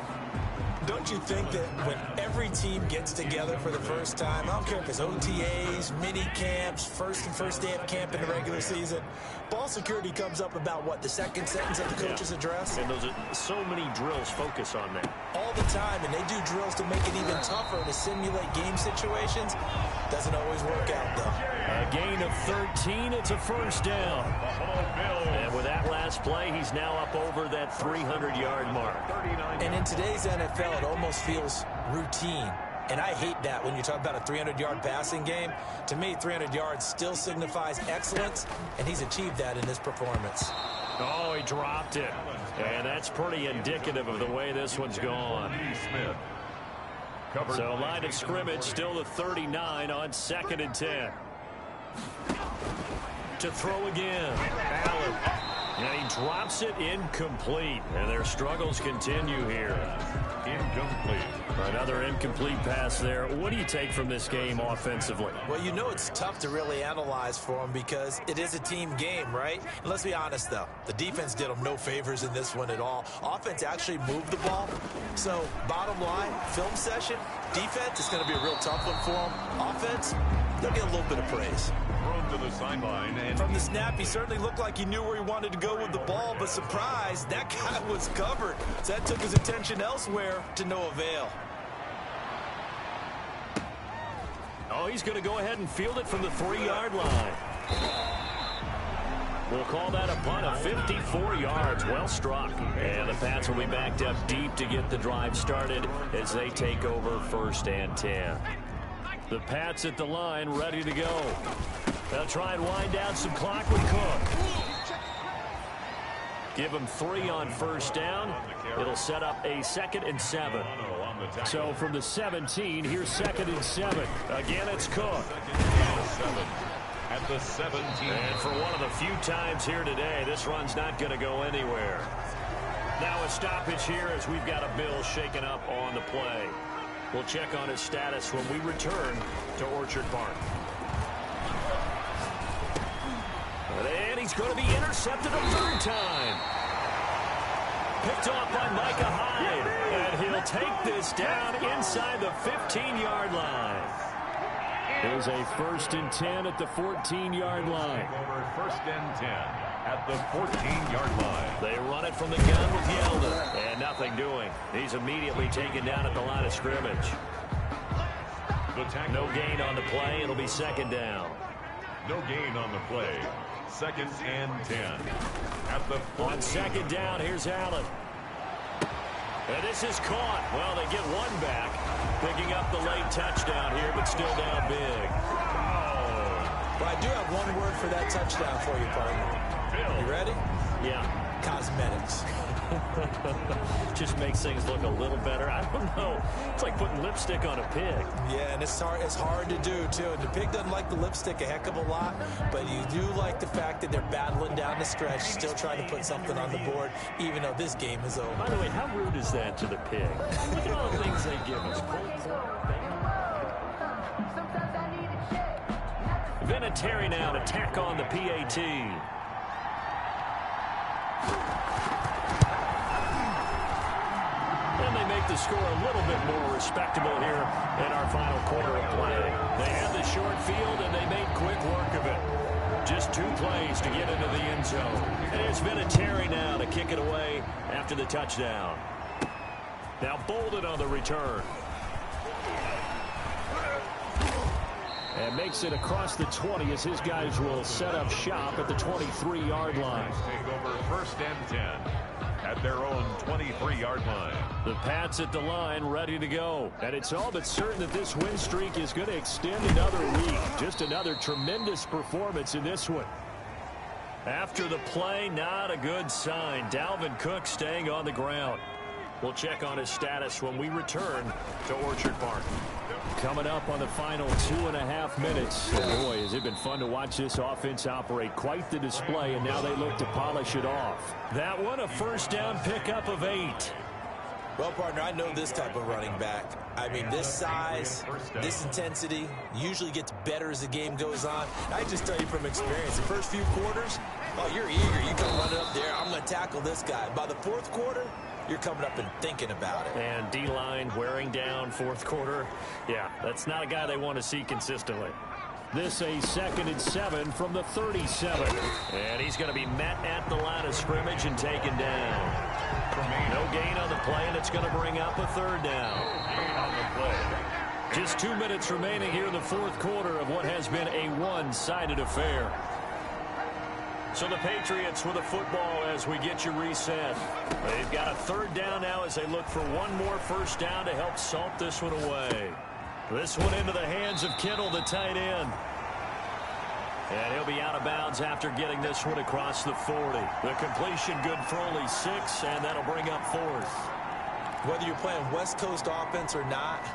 Don't you think that when every team gets together for the first time, I don't care if it's OTAs, mini camps, first day of camp in the regular season, ball security comes up about, what, the second sentence of the coach's address? And those are so many drills focus on that. All the time, and they do drills to make it even tougher to simulate game situations. Doesn't always work out, though. A gain of 13, it's a first down. And with that last play, he's now up over that 300-yard mark. And in today's NFL, it almost feels routine. And I hate that when you talk about a 300-yard passing game. To me, 300 yards still signifies excellence, and he's achieved that in this performance. Oh, he dropped it. And that's pretty indicative of the way this one's gone. So line of scrimmage still the 39 on 2nd and 10. To throw again. Allen. And he drops it incomplete. And their struggles continue here. Incomplete. Another incomplete pass there. What do you take from this game offensively? Well, you know it's tough to really analyze for them because it is a team game, right? And let's be honest, though. The defense did them no favors in this one at all. Offense actually moved the ball. So, bottom line, film session, defense is going to be a real tough one for them. Offense, they'll get a little bit of praise. Thrown to the sideline. And from the snap, he certainly looked like he knew where he wanted to go with the ball, but surprise, that guy was covered. So that took his attention elsewhere to no avail. Oh, he's going to go ahead and field it from the 3-yard line. We'll call that a punt of 54 yards. Well struck. And the Pats will be backed up deep to get the drive started as they take over 1st and 10. The Pats at the line, ready to go. They'll try and wind down some clock with Cook. Give him 3 on 1st down. It'll set up a 2nd and 7. So from the 17, here's 2nd and 7. Again, it's Cook. At the 17. And for one of the few times here today, this run's not going to go anywhere. Now a stoppage here as we've got a Bill shaken up on the play. We'll check on his status when we return to Orchard Park. And he's going to be intercepted a 3rd time. Picked off by Micah Hyde. And he'll take this down inside the 15-yard line. There's a 1st and 10 at the 14-yard line. Over 1st and 10 at the 14-yard line. They run it from the gun with Yeldon. And nothing doing. He's immediately taken down at the line of scrimmage. No gain on the play. It'll be 2nd down. No gain on the play. 2nd and 10. At the on 2nd down, here's Allen. And this is caught. Well, they get one back. Picking up the late touchdown here, but still down big. Well, I do have one word for that touchdown for you, partner. You ready? Yeah. Cosmetics. Just makes things look a little better. I don't know. It's like putting lipstick on a pig. Yeah, and it's hard to do, too. And the pig doesn't like the lipstick a heck of a lot, but you do like the fact that they're battling down the stretch, still trying to put something on the board, even though this game is over. By the way, how rude is that to the pig? Look at all the things they give us. Vinatieri now to tack on the PAT. And they make the score a little bit more respectable here in our final quarter of play. They had the short field, and they made quick work of it. Just 2 plays to get into the end zone. And here's Vinatieri now to kick it away after the touchdown. Now Bolden on the return. And makes it across the 20 as his guys will set up shop at the 23-yard line. Take over 1st and 10 at their own 23-yard line. The Pats at the line ready to go. And it's all but certain that this win streak is going to extend another week. Just another tremendous performance in this one. After the play, not a good sign. Dalvin Cook staying on the ground. We'll check on his status when we return to Orchard Park. Coming up on the final 2.5 minutes. Boy, has it been fun to watch this offense operate. Quite the display, and now they look to polish it off. That one, a first down pickup of 8. Well, partner, I know this type of running back. I mean, this size, this intensity usually gets better as the game goes on. I just tell you from experience, the first few quarters, oh, you're eager. You come running up there. I'm going to tackle this guy. By the 4th quarter, you're coming up and thinking about it. And D-line wearing down 4th quarter. Yeah, that's not a guy they want to see consistently. This a 2nd and 7 from the 37. And he's going to be met at the line of scrimmage and taken down. No gain on the play, and it's going to bring up a 3rd down. On the play. Just 2 minutes remaining here in the 4th quarter of what has been a one-sided affair. So the Patriots with a football as we get you reset. They've got a 3rd down now as they look for one more first down to help salt this one away. This one into the hands of Kittle, the tight end. And he'll be out of bounds after getting this one across the 40. The completion good for only 6, and that'll bring up 4th. Whether you're playing West Coast offense or not,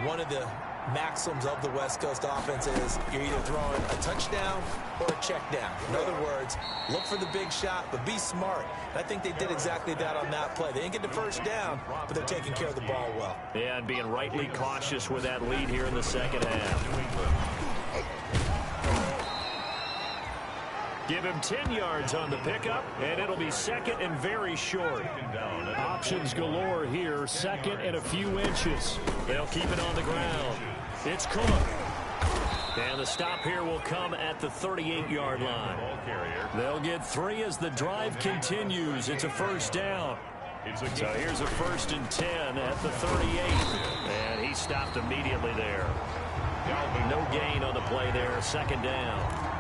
one of the maxims of the West Coast offense is you're either throwing a touchdown or a check down. In other words, look for the big shot, but be smart. And I think they did exactly that on that play. They didn't get the first down, but they're taking care of the ball well. Yeah, and being rightly cautious with that lead here in the second half. Give him 10 yards on the pickup, and it'll be 2nd and very short. Options galore here, 2nd and a few inches. They'll keep it on the ground. It's Cook. And the stop here will come at the 38-yard line. They'll get 3 as the drive continues. It's a first down. So here's a 1st and 10 at the 38. And he stopped immediately there. No gain on the play there, 2nd down.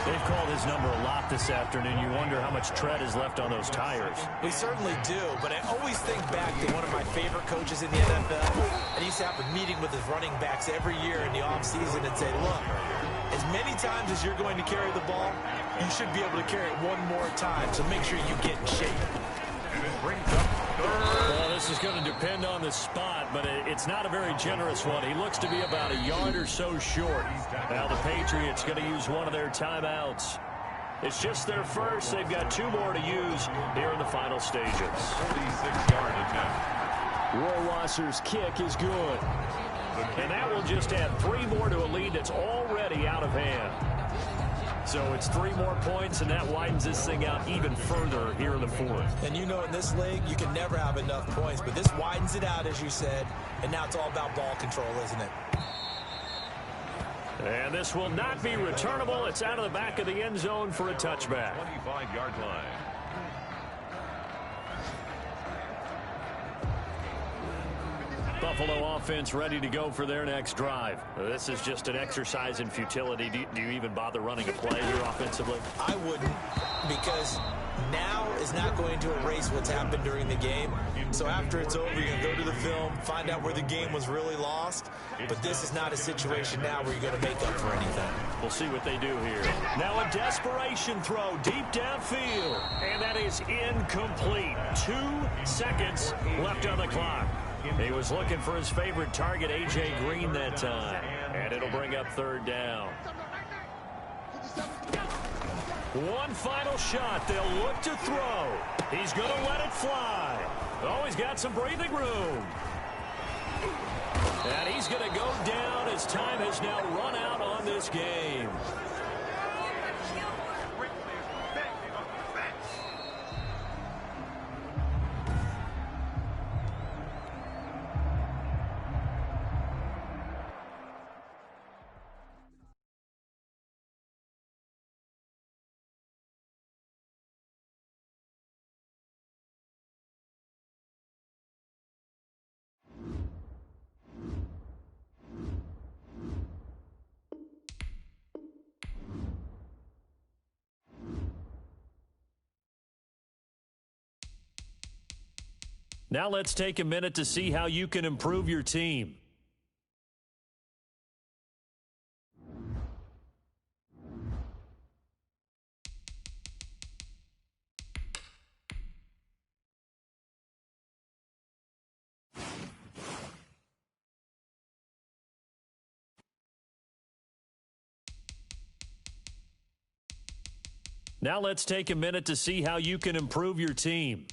They've called his number a lot this afternoon. You wonder how much tread is left on those tires. We certainly do, but I always think back to one of my favorite coaches in the NFL. And he used to have a meeting with his running backs every year in the offseason and say, look, as many times as you're going to carry the ball, you should be able to carry it one more time, so make sure you get in shape. And it brings up 3rd. Well, this is going to depend on the spot, but it's not a very generous one. He looks to be about a yard or so short. Now the Patriots going to use one of their timeouts. It's just their first. They've got 2 more to use here in the final stages. 46-yard attempt. Rohrwasser's kick is good. And that will just add 3 more to a lead that's already out of hand. So it's 3 more points, and that widens this thing out even further here in the 4th. And you know, in this league, you can never have enough points, but this widens it out, as you said, and now it's all about ball control, isn't it? And this will not be returnable. It's out of the back of the end zone for a touchback. 25-yard line. Buffalo offense ready to go for their next drive. This is just an exercise in futility. Do you even bother running a play here offensively? I wouldn't. because now is not going to erase what's happened during the game. So after it's over, you're going to go to the film, find out where the game was really lost. But this is not a situation now where you're going to make up for anything. We'll see what they do here. Now a desperation throw deep downfield. And that is incomplete. 2 seconds left on the clock. He was looking for his favorite target, A.J. Green, that time. And it'll bring up 3rd down. One final shot. They'll look to throw. He's going to let it fly. Oh, he's got some breathing room. And he's going to go down as time has now run out on this game. Now let's take a minute to see how you can improve your team. Now let's take a minute to see how you can improve your team.